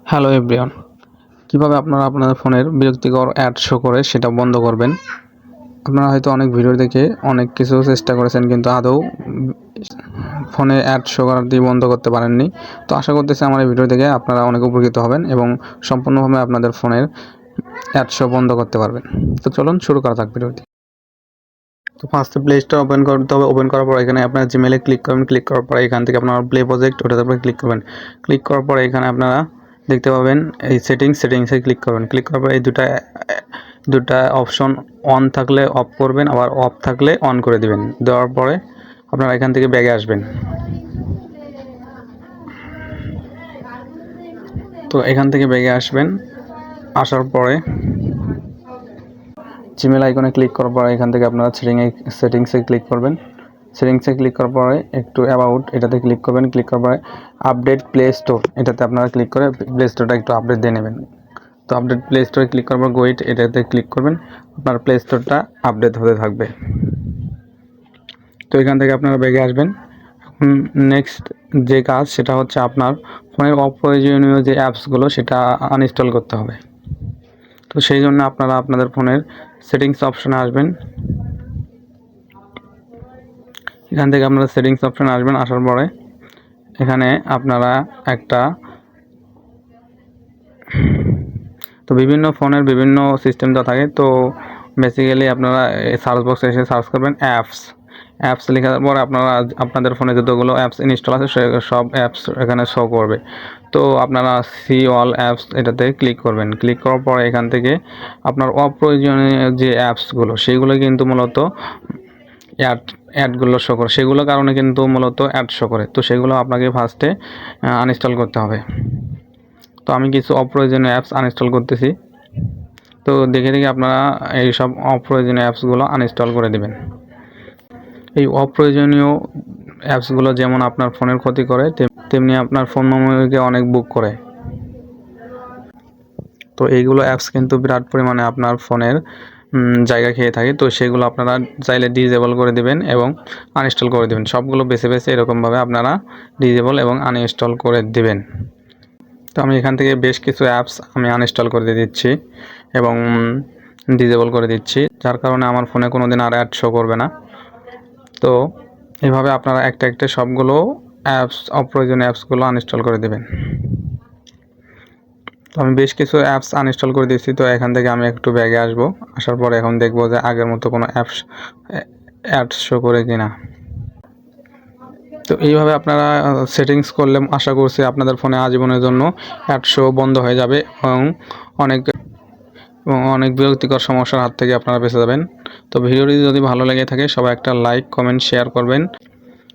Hello everyone, কীভাবে আপনারা আপনাদের ফোনের বিরক্তিকর অ্যাড শো করে সেটা বন্ধ করবেন। আপনারা হয়তো অনেক ভিডিও দেখে অনেক কিছু চেষ্টা করেছেন, কিন্তু আদৌ ফোনে অ্যাড শো করাটি বন্ধ করতে পারেননি। তো আশা করতেছি আমার এই ভিডিও দেখে আপনারা অনেক উপকৃত হবেন এবং সম্পূর্ণভাবে আপনাদের ফোনের অ্যাড শো বন্ধ করতে পারবেন। তো চলুন শুরু করা যাক ভিডিওটি। তো ফার্স্টে প্লে স্টোর ওপেন করতে হবে। ওপেন করার পর এখানে আপনার জিমেলে ক্লিক করবেন। ক্লিক করার পর এখান থেকে আপনার প্লে প্রজেক্ট ওটাতে আপনি ক্লিক করবেন। ক্লিক করার পর এখানে আপনারা দেখতে পাবেন এই সেটিংসে ক্লিক করবেন। ক্লিক করার পর এই দুটা অপশন অন থাকলে অফ করবেন, আবার অফ থাকলে অন করে দিবেন। দেওয়ার পরে আপনারা এখান থেকে ব্যাগে আসবেন। তো এখান থেকে ব্যাগে আসবেন, আসার পরে জিমেল আইকনে ক্লিক করার পরে এখান থেকে আপনারা সেটিংসে ক্লিক করবেন। সেটিংসে ক্লিক করার পরে একটু অ্যাবাউট এটাতে ক্লিক করবেন। ক্লিক করার পরে আপডেট প্লে স্টোর এটাতে আপনারা ক্লিক করে প্লে স্টোরটা একটু আপডেট দিয়ে নেবেন। তো আপডেট প্লে স্টোরে ক্লিক করার পর গোইট এটাতে ক্লিক করবেন, আপনার প্লে স্টোরটা আপডেট হতে থাকবে। তো এখান থেকে আপনারা ব্যাগে আসবেন। এখন নেক্সট যে কাজ সেটা হচ্ছে আপনার ফোনের অপ্রয়োজনীয় যে অ্যাপসগুলো সেটা আনইনস্টল করতে হবে। তো সেই জন্য আপনারা আপনাদের ফোনের সেটিংস অপশনে আসবেন। এখান থেকে আপনারা সেটিংস অপশনে আসবেন। আসার পরে এখানে আপনারা তো বিভিন্ন ফোনের বিভিন্ন সিস্টেম দেওয়া থাকে। তো বেসিক্যালি আপনারা সার্চ বক্সে এসে সার্চ করবেন অ্যাপস লেখার পরে আপনারা আপনাদের ফোনে যতগুলো অ্যাপস ইনস্টল আছে সব অ্যাপস এখানে শো করবে। তো আপনারা সি অল অ্যাপস এটাতে ক্লিক করবেন। ক্লিক করার পরে এখান থেকে আপনার অপ্রয়োজনীয় যে অ্যাপসগুলো সেগুলো কিন্তু মূলত অ্যাডগুলো শো করে, সেগুলো কারণে কিন্তু মূলত অ্যাড শো করে। তো সেগুলো আপনাকে ফার্স্টে আনইনস্টল করতে হবে। তো আমি কিছু অপ্রয়োজনীয় অ্যাপস আনইনস্টল করতেছি। তো দেখে আপনারা এই সব অপ্রয়োজনীয় অ্যাপসগুলো আনইনস্টল করে দেবেন। এই অপ্রয়োজনীয় অ্যাপসগুলো যেমন আপনার ফোনের ক্ষতি করে, তেমনি আপনার ফোন মেমোরিকে অনেক বুক করে। তো এইগুলো অ্যাপস কিন্তু বিরাট পরিমাণে আপনার ফোনের জায়গা খেয়ে থাকে। তো সেগুলো আপনারা চাইলে ডিজেবল করে দিবেন এবং আনইনস্টল করে দেবেন। সবগুলো বেছে এরকমভাবে আপনারা ডিজেবল এবং আনইনস্টল করে দিবেন। তো আমি এখান থেকে বেশ কিছু অ্যাপস আমি আনইনস্টল করে দিচ্ছি এবং ডিজেবল করে দিচ্ছি, যার কারণে আমার ফোনে কোনো দিন আর অ্যাড শো করবে না। তো এভাবে আপনারা একটা সবগুলো অপ্রয়োজনীয় অ্যাপসগুলো আনইনস্টল করে দেবেন। তো আমি বেশ কিছু অ্যাপস আনইনস্টল করে দিয়েছি। তো এখান থেকে আমি একটু ব্যাগে আসবো। আসার পরে এখন দেখবো যে আগের মতো কোনো অ্যাডস শো করে কিনা। তো এইভাবে আপনারা সেটিংস করলে আশা করছি আপনাদের ফোনে আজীবনের জন্য অ্যাড শো বন্ধ হয়ে যাবে এবং অনেক বিরক্তিকর সমস্যার হাত থেকে আপনারা বেঁচে যাবেন। তো ভিডিওটি যদি ভালো লেগে থাকে সবাই একটা লাইক, কমেন্ট, শেয়ার করবেন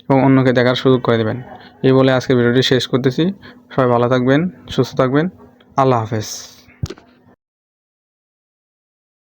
এবং অন্যকে দেখার সুযোগ করে দেবেন। এই বলে আজকে ভিডিওটি শেষ করতেছি। সবাই ভালো থাকবেন, সুস্থ থাকবেন। আল্লাহ হাফেজ।